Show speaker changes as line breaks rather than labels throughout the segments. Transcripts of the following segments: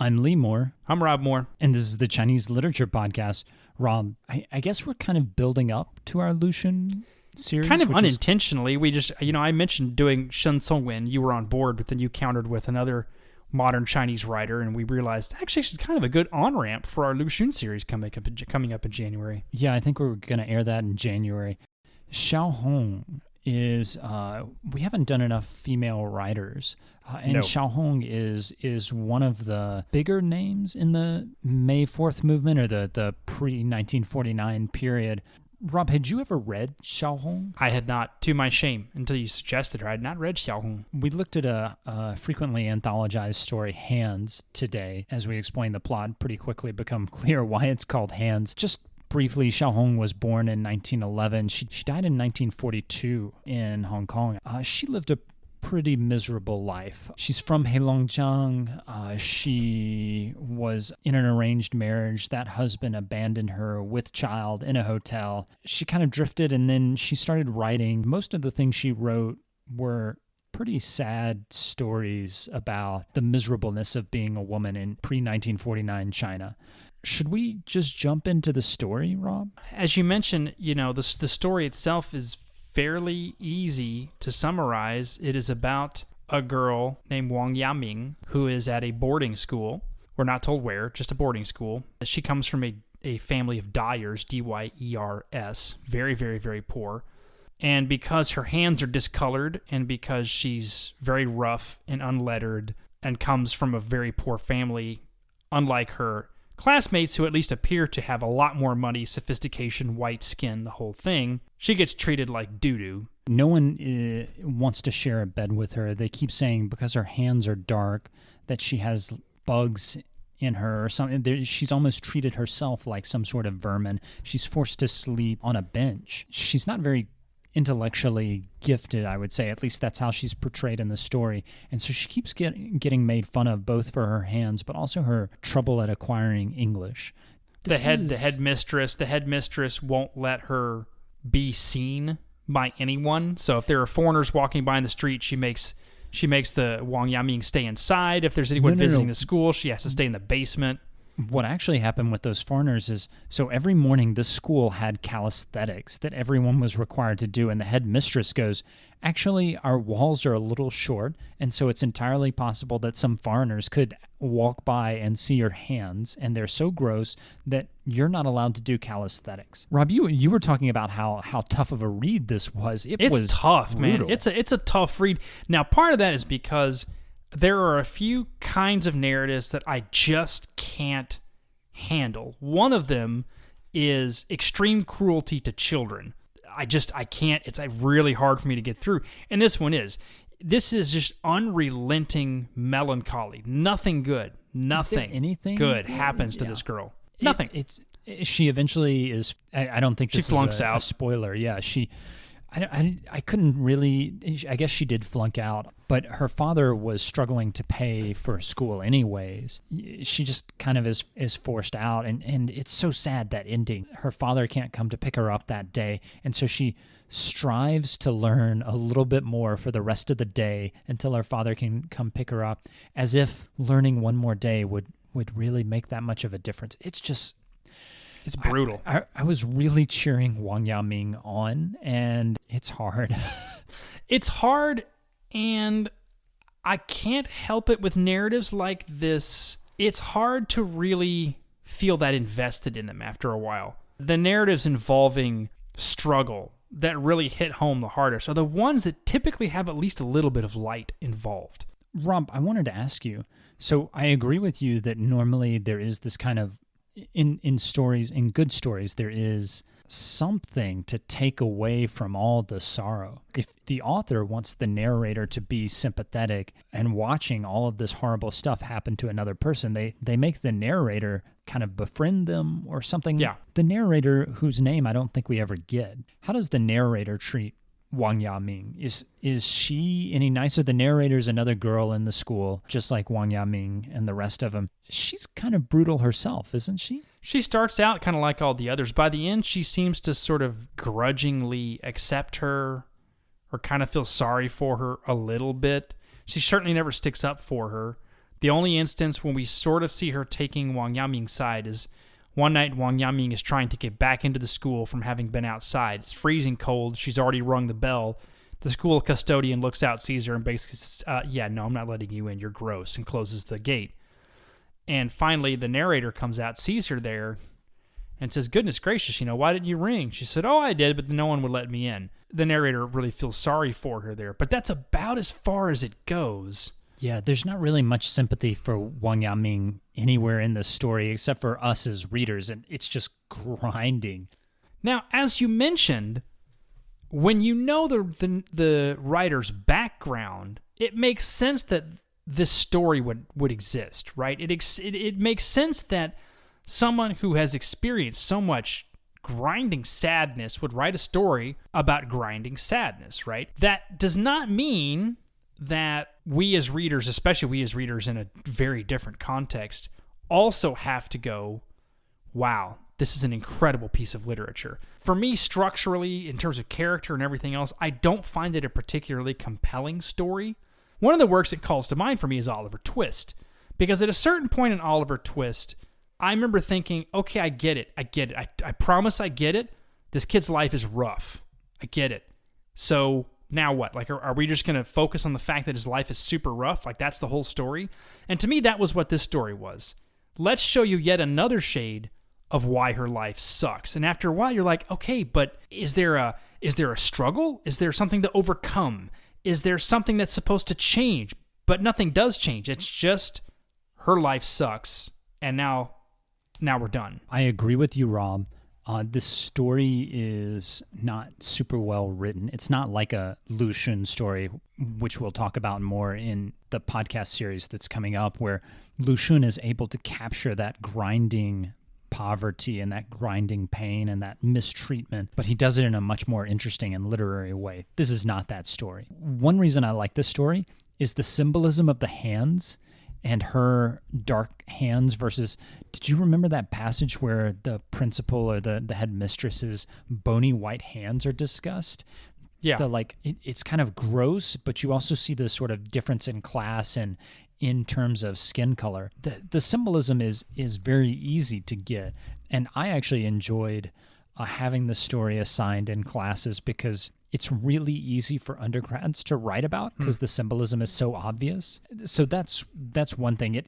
I'm Lee Moore.
I'm Rob Moore.
And this is the Chinese Literature Podcast. Rob, I guess we're kind of building up to our Lucian series.
Kind of unintentionally. We just, I mentioned doing Shen Songwen. You were on board, but then you countered with another modern Chinese writer, and we realized actually she's kind of a good on-ramp for our Lucian series coming up in January.
Yeah, I think we're going to air that in January. Xiao Hong is, we haven't done enough female writers, and
No.
Xiao Hong is one of the bigger names in the May 4th movement, or the pre-1949 period. Rob, had you ever read Xiao Hong?
I had not, to my shame, until you suggested her. I had not read Xiao Hong.
We looked at a frequently anthologized story, Hands, today. As we explain the plot, pretty quickly become clear why it's called Hands. Just briefly, Xiao Hong was born in 1911. She died in 1942 in Hong Kong. She lived a pretty miserable life. She's from Heilongjiang. She was in an arranged marriage. That husband abandoned her with child in a hotel. She kind of drifted, and then she started writing. Most of the things she wrote were pretty sad stories about the miserableness of being a woman in pre-1949 China. Should we just jump into the story, Rob?
As you mentioned, the story itself is fairly easy to summarize. It is about a girl named Wang Yaming who is at a boarding school. We're not told where, just a boarding school. She comes from a family of dyers, D-Y-E-R-S, very, very, very poor. And because her hands are discolored and because she's very rough and unlettered and comes from a very poor family, unlike her classmates who at least appear to have a lot more money, sophistication, white skin, the whole thing, she gets treated like doo-doo.
No one wants to share a bed with her. They keep saying because her hands are dark that she has bugs in her or something. She's almost treated herself like some sort of vermin. She's forced to sleep on a bench. She's not very intellectually gifted, I would say. At least that's how she's portrayed in the story. And so she keeps getting made fun of, both for her hands, but also her trouble at acquiring English.
The headmistress won't let her be seen by anyone. So if there are foreigners walking by in the street, she makes the Wang Yaming stay inside. If there's anyone visiting the school, she has to stay in the basement.
What actually happened with those foreigners is, so every morning this school had calisthenics that everyone was required to do, and the headmistress goes, actually, our walls are a little short, and so it's entirely possible that some foreigners could walk by and see your hands, and they're so gross that you're not allowed to do calisthenics. Rob, you were talking about how tough of a read this was.
It's
was
tough,
brutal.
man. It's a tough read. Now, part of that is because there are a few kinds of narratives that I just can't handle. One of them is extreme cruelty to children. I can't. It's really hard for me to get through. And this one is. This is just unrelenting melancholy. Nothing good. Nothing
anything
good happens to this girl. Nothing.
She eventually is. I don't think this
she flunks
is
out.
A spoiler. Yeah, I couldn't really. I guess she did flunk out, but her father was struggling to pay for school anyways. She just kind of is forced out, and it's so sad, that ending. Her father can't come to pick her up that day, and so she strives to learn a little bit more for the rest of the day until her father can come pick her up, as if learning one more day would really make that much of a difference. It's
brutal.
I was really cheering Wang Yaming on, and it's hard.
It's hard, and I can't help it with narratives like this. It's hard to really feel that invested in them after a while. The narratives involving struggle that really hit home the hardest are the ones that typically have at least a little bit of light involved.
Rob, I wanted to ask you, so I agree with you that normally there is this kind of, in stories, in good stories, there is something to take away from all the sorrow. If the author wants the narrator to be sympathetic and watching all of this horrible stuff happen to another person, they make the narrator kind of befriend them or something.
Yeah.
The narrator, whose name I don't think we ever get, how does the narrator treat Wang Yaming? Is she any nicer? The narrator's another girl in the school, just like Wang Yaming and the rest of them. She's kind of brutal herself, isn't she?
She starts out kind of like all the others. By the end, she seems to sort of grudgingly accept her or kind of feel sorry for her a little bit. She certainly never sticks up for her. The only instance when we sort of see her taking Wang Yaming's side is one night Wang Yaming is trying to get back into the school from having been outside. It's freezing cold. She's already rung the bell. The school custodian looks out, sees her, and basically says, yeah, no, I'm not letting you in. You're gross, and closes the gate. And finally, the narrator comes out, sees her there, and says, goodness gracious, why didn't you ring? She said, oh, I did, but no one would let me in. The narrator really feels sorry for her there, but that's about as far as it goes.
Yeah, there's not really much sympathy for Wang Yaming anywhere in the story except for us as readers, and it's just grinding.
Now, as you mentioned, when you know the writer's background, it makes sense that this story would exist, right? It makes sense that someone who has experienced so much grinding sadness would write a story about grinding sadness, right? That does not mean that we as readers, especially we as readers in a very different context, also have to go, wow, this is an incredible piece of literature. For me, structurally, in terms of character and everything else, I don't find it a particularly compelling story. One of the works that calls to mind for me is Oliver Twist, because at a certain point in Oliver Twist, I remember thinking, okay, I get it. I promise I get it. This kid's life is rough. I get it. So now what? Like, are we just going to focus on the fact that his life is super rough? Like, that's the whole story? And to me, that was what this story was. Let's show you yet another shade of why her life sucks. And after a while, you're like, okay, but is there a struggle? Is there something to overcome? Is there something that's supposed to change? But nothing does change. It's just her life sucks, and now we're done.
I agree with you, Rob. This story is not super well written. It's not like a Lu Xun story, which we'll talk about more in the podcast series that's coming up, where Lu Xun is able to capture that grinding poverty and that grinding pain and that mistreatment, but he does it in a much more interesting and literary way. This is not that story. One reason I like this story is the symbolism of the hands and her dark hands versus, did you remember that passage where the principal or the headmistress's bony white hands are discussed?
Yeah.
It's kind of gross, but you also see the sort of difference in class and in terms of skin color. The symbolism is very easy to get, and I actually enjoyed having the story assigned in classes because it's really easy for undergrads to write about because the symbolism is so obvious. So that's one thing.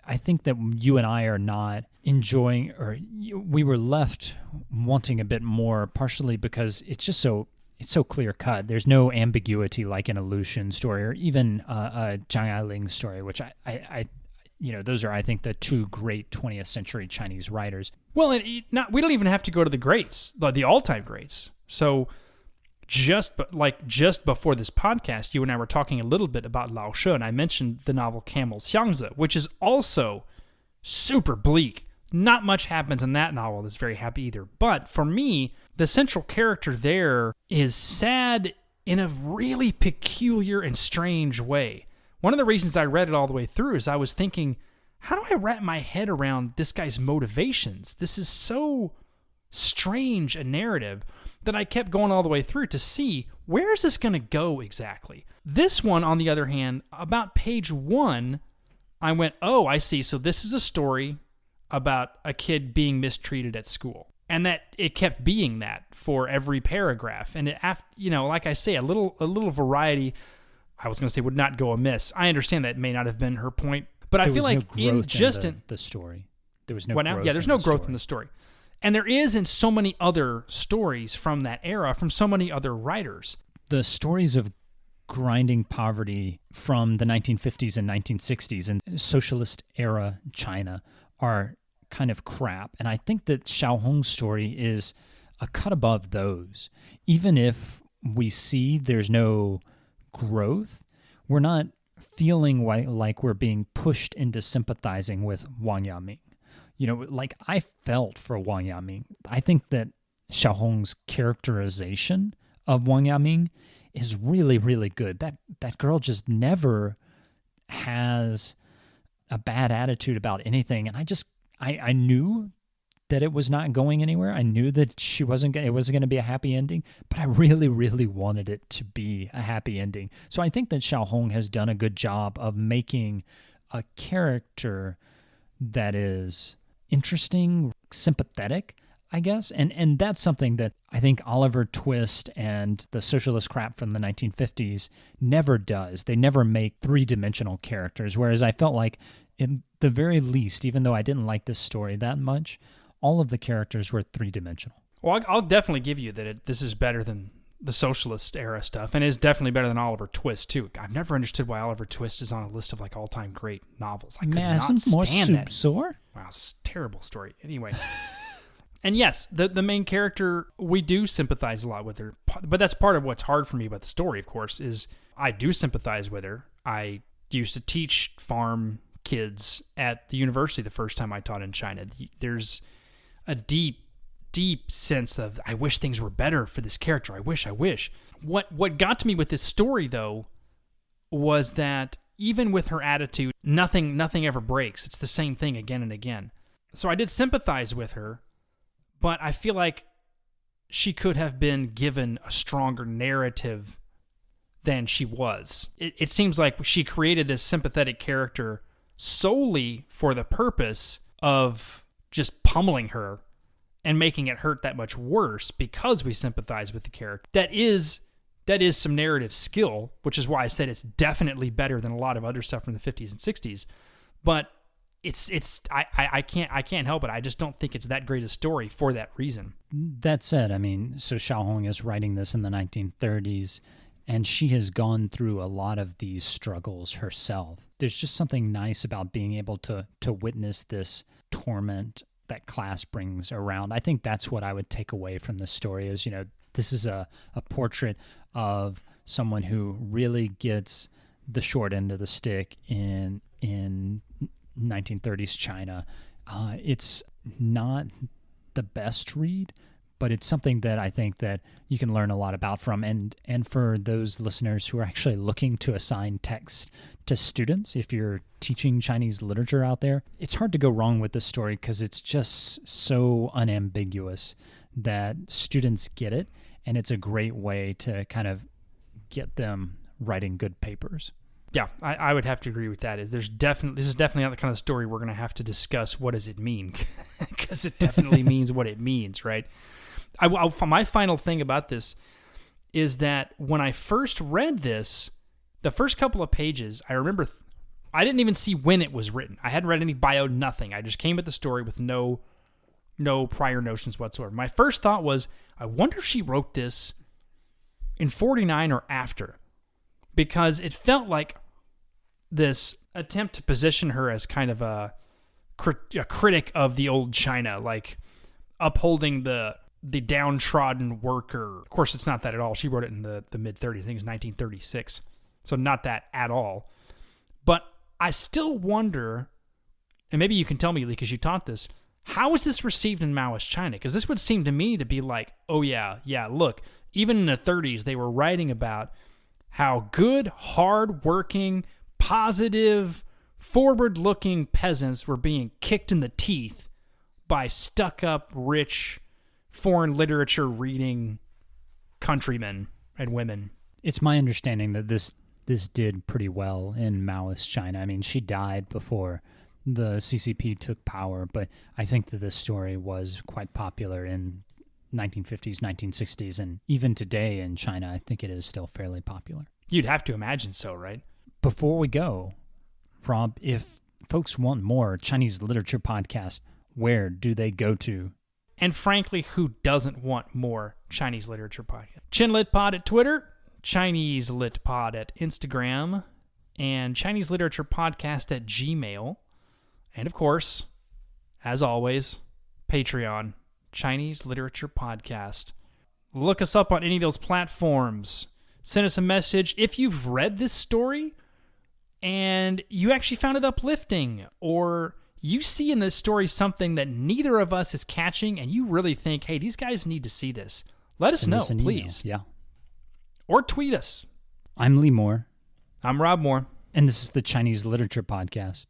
I think that you and I are not enjoying, or we were left wanting a bit more, partially because it's so clear cut. There's no ambiguity like in a Lu Xun story or even a Zhang Ailing story, which I those are, I think, the two great 20th century Chinese writers.
Well, we don't even have to go to the greats, the all-time greats. So just before this podcast, you and I were talking a little bit about Lao She, and I mentioned the novel Camel Xiangzi, which is also super bleak. Not much happens in that novel that's very happy either. But for me, the central character there is sad in a really peculiar and strange way. One of the reasons I read it all the way through is I was thinking, how do I wrap my head around this guy's motivations? This is so strange a narrative that I kept going all the way through to see, where is this going to go exactly? This one, on the other hand, about page 1, I went, oh, I see. So this is a story about a kid being mistreated at school. And that it kept being that for every paragraph. And it, like I say, a little variety, I was going to say, would not go amiss. I understand that may not have been her point, but I feel like
in the story, there was no growth.
Yeah, there's no growth in the story. And there is in so many other stories from that era, from so many other writers.
The stories of grinding poverty from the 1950s and 1960s and socialist era China are kind of crap. And I think that Xiao Hong's story is a cut above those. Even if we see there's no growth, we're not feeling like we're being pushed into sympathizing with Wang Yaming. Like I felt for Wang Yaming. I think that Xiao Hong's characterization of Wang Yaming is really, really good. That girl just never has a bad attitude about anything. And I knew that it was not going anywhere. I knew that it wasn't going to be a happy ending, but I really, really wanted it to be a happy ending. So I think that Xiao Hong has done a good job of making a character that is interesting, sympathetic, I guess. And that's something that I think Oliver Twist and the socialist crap from the 1950s never does. They never make three-dimensional characters, whereas I felt like, in the very least, even though I didn't like this story that much, all of the characters were three-dimensional.
Well, I'll definitely give you that this is better than the socialist era stuff, and it's definitely better than Oliver Twist too. I've never understood why Oliver Twist is on a list of like all-time great novels. I could not stand that.
Sore?
Wow, it's a terrible story. Anyway, and yes, the main character, we do sympathize a lot with her, but that's part of what's hard for me about the story. Of course, is I do sympathize with her. I used to teach farm kids at the university the first time I taught in China. There's a deep sense of, I wish things were better for this character. I wish. What got to me with this story, though, was that even with her attitude, nothing ever breaks. It's the same thing again and again. So I did sympathize with her, but I feel like she could have been given a stronger narrative than she was. It seems like she created this sympathetic character solely for the purpose of just pummeling her and making it hurt that much worse because we sympathize with the character. That is some narrative skill, which is why I said it's definitely better than a lot of other stuff from the 50s and 60s. But I can't help it. I just don't think it's that great a story for that reason.
That said, I mean, so Xiao Hong is writing this in the 1930s, and she has gone through a lot of these struggles herself. There's just something nice about being able to witness this torment that class brings around. I think that's what I would take away from this story is, this is a portrait of someone who really gets the short end of the stick in 1930s China. It's not the best read, but it's something that I think that you can learn a lot about from. And for those listeners who are actually looking to assign text to students, if you're teaching Chinese literature out there, it's hard to go wrong with this story because it's just so unambiguous that students get it, and it's a great way to kind of get them writing good papers.
Yeah, I would have to agree with that. This is definitely not the kind of story we're going to have to discuss. What does it mean? Because it definitely means what it means, right? My final thing about this is that when I first read this, the first couple of pages, I remember I didn't even see when it was written. I hadn't read any bio, nothing. I just came at the story with no prior notions whatsoever. My first thought was, I wonder if she wrote this in 49 or after, because it felt like this attempt to position her as kind of a critic of the old China, like upholding the downtrodden worker. Of course, it's not that at all. She wrote it in the mid-30s. I think it was 1936. So not that at all. But I still wonder, and maybe you can tell me because you taught this, how is this received in Maoist China? Because this would seem to me to be like, oh yeah, look, even in the 30s, they were writing about how good, hard-working, positive, forward-looking peasants were being kicked in the teeth by stuck-up, rich, foreign literature reading countrymen and women.
It's my understanding that this did pretty well in Maoist China. I mean, she died before the CCP took power, but I think that this story was quite popular in 1950s, 1960s, and even today in China, I think it is still fairly popular.
You'd have to imagine so, right?
Before we go, Rob, if folks want more Chinese literature podcast, where do they go to?
And frankly, who doesn't want more Chinese literature podcast? ChinLitPod at Twitter, Chinese LitPod at Instagram, and Chinese Literature Podcast at Gmail. And of course, as always, Patreon, Chinese Literature Podcast. Look us up on any of those platforms. Send us a message if you've read this story and you actually found it uplifting, or you see in this story something that neither of us is catching and you really think, hey, these guys need to see this. Let us know, please.
Yeah.
Or tweet us.
I'm Lee Moore.
I'm Rob Moore.
And this is the Chinese Literature Podcast.